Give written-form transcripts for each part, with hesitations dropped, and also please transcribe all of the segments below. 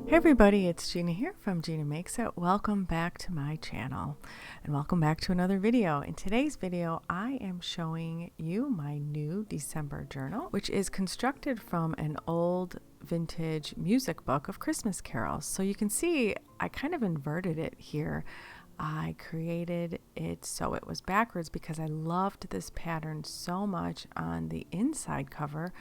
Hey everybody, it's Gina here from Gina Makes It. Welcome back to my channel and welcome back to another video. In today's video, I am showing you my new December journal, which is constructed from an old vintage music book of Christmas carols. So you can see I kind of inverted it here. I created it so it was backwards because I loved this pattern so much on the inside cover.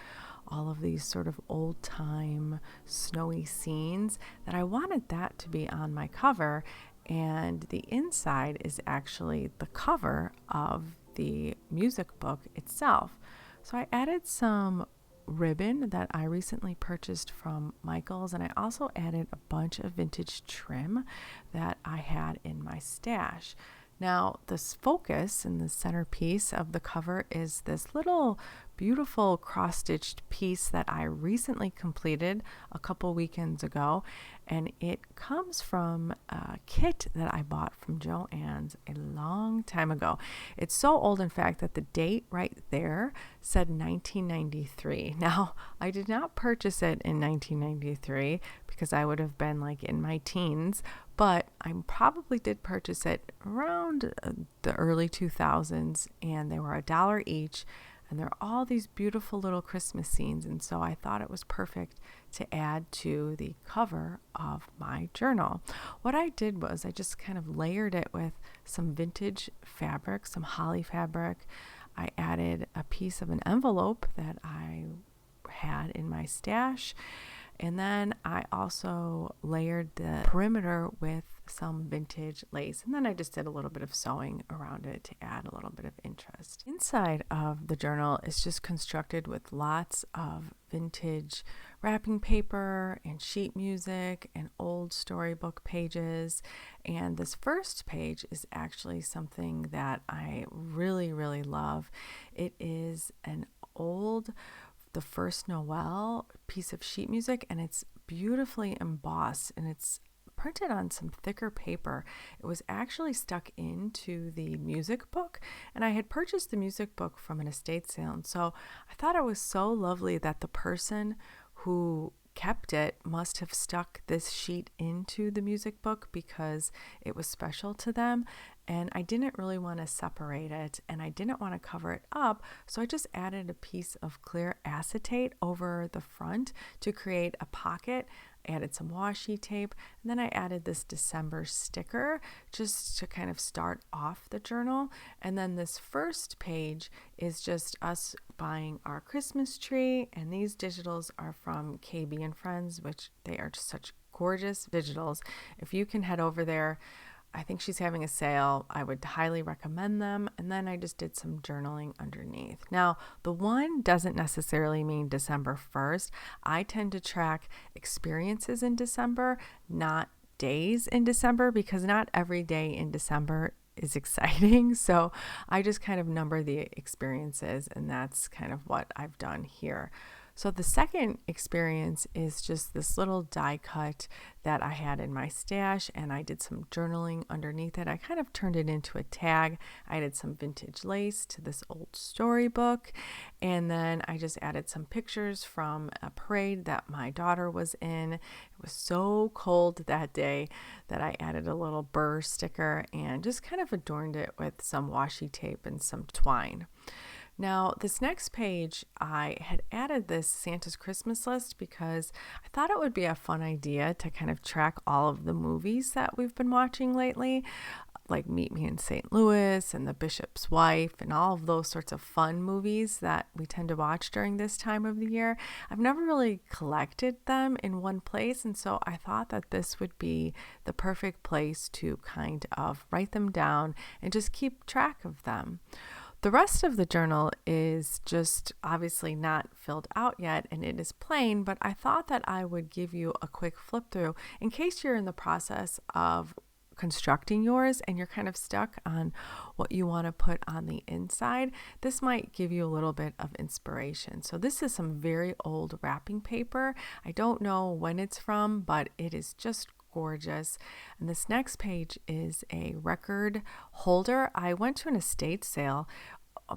All of these sort of old-time snowy scenes that I wanted that to be on my cover, and the inside is actually the cover of the music book itself. So I added some ribbon that I recently purchased from Michael's, and I also added a bunch of vintage trim that I had in my stash. Now, this focus in the centerpiece of the cover is this little beautiful cross-stitched piece that I recently completed a couple weekends ago, and it comes from a kit that I bought from Joann's a long time ago. It's so old, in fact, that the date right there said 1993. Now, I did not purchase it in 1993 because I would have been like in my teens, but I probably did purchase it around the early 2000s, and they were $1 each. And there are all these beautiful little Christmas scenes, and so I thought it was perfect to add to the cover of my journal. What I did was I just kind of layered it with some vintage fabric, some holly fabric. I added a piece of an envelope that I had in my stash, and then I also layered the perimeter with some vintage lace, and then I just did a little bit of sewing around it to add a little bit of interest. Inside of the journal is just constructed with lots of vintage wrapping paper and sheet music and old storybook pages, and this first page is actually something that I really love. It is an old The First Noel piece of sheet music, and it's beautifully embossed, and it's printed on some thicker paper. It was actually stuck into the music book, and I had purchased the music book from an estate sale, and so I thought it was so lovely that the person who kept it must have stuck this sheet into the music book because it was special to them, and I didn't really want to separate it, and I didn't want to cover it up, so I just added a piece of clear acetate over the front to create a pocket. Added some washi tape, and then I added this December sticker just to kind of start off the journal. And then this first page is just us buying our Christmas tree, and these digitals are from KB and Friends, which they are just such gorgeous digitals. If you can head over there, I think she's having a sale. I would highly recommend them. And then I just did some journaling underneath. Now, the one doesn't necessarily mean December 1st. I tend to track experiences in December, not days in December, because not every day in December is exciting. So I just kind of number the experiences, and that's kind of what I've done here. So the second experience is just this little die cut that I had in my stash, and I did some journaling underneath it. I kind of turned it into a tag. I added some vintage lace to this old storybook, and then I just added some pictures from a parade that my daughter was in. It was so cold that day that I added a little Brrr sticker and just kind of adorned it with some washi tape and some twine. Now, this next page, I had added this Santa's Christmas list because I thought it would be a fun idea to kind of track all of the movies that we've been watching lately, like Meet Me in St. Louis and The Bishop's Wife and all of those sorts of fun movies that we tend to watch during this time of the year. I've never really collected them in one place, and so I thought that this would be the perfect place to kind of write them down and just keep track of them. The rest of the journal is just obviously not filled out yet, and it is plain, but I thought that I would give you a quick flip through in case you're in the process of constructing yours and you're kind of stuck on what you want to put on the inside. This might give you a little bit of inspiration. So this is some very old wrapping paper. I don't know when it's from, but it is just gorgeous. And this next page is a record holder. I went to an estate sale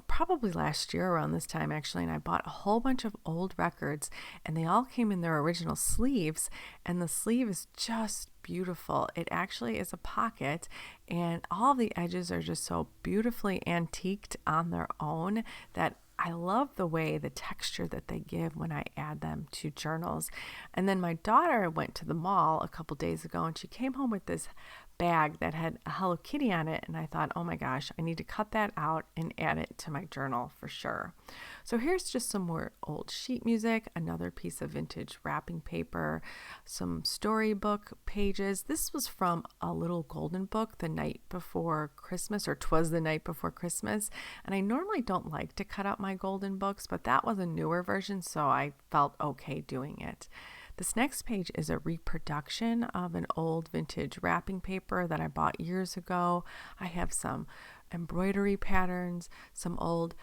probably last year around this time actually, and I bought a whole bunch of old records, and they all came in their original sleeves, and the sleeve is just beautiful. It actually is a pocket, and all the edges are just so beautifully antiqued on their own that I love the way the texture that they give when I add them to journals. And then my daughter went to the mall a couple days ago, and she came home with this bag that had a Hello Kitty on it, and I thought, oh my gosh, I need to cut that out and add it to my journal for sure. So here's just some more old sheet music, another piece of vintage wrapping paper, some storybook pages. This was from a little golden book the night before Christmas, or 'twas the night before Christmas, and I normally don't like to cut out my golden books, but that was a newer version, so I felt okay doing it. This next page is a reproduction of an old vintage wrapping paper that I bought years ago. I have some embroidery patterns, some old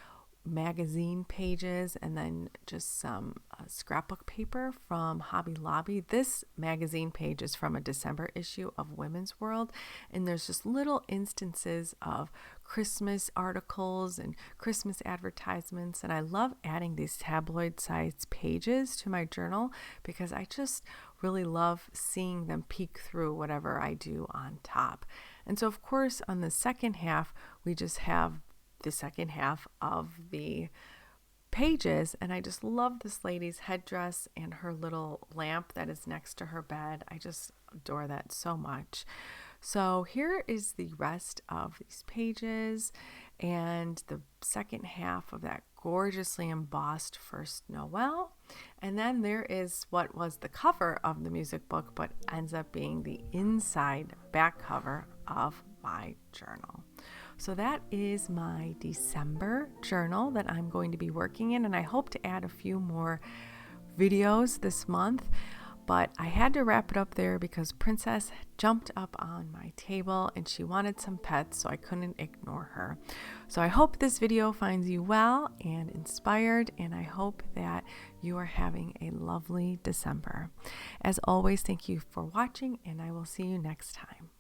magazine pages, and then just some scrapbook paper from Hobby Lobby. This magazine page is from a December issue of Women's World, and there's just little instances of Christmas articles and Christmas advertisements, and I love adding these tabloid sized pages to my journal because I just really love seeing them peek through whatever I do on top. And so of course on the second half we just have the second half of the pages, and I just love this lady's headdress and her little lamp that is next to her bed. I just adore that so much. So here is the rest of these pages and the second half of that gorgeously embossed First Noel. And then there is what was the cover of the music book but ends up being the inside back cover of my journal. So that is my December journal that I'm going to be working in, and I hope to add a few more videos this month, but I had to wrap it up there because Princess jumped up on my table and she wanted some pets, so I couldn't ignore her. So I hope this video finds you well and inspired, and I hope that you are having a lovely December. As always, thank you for watching, and I will see you next time.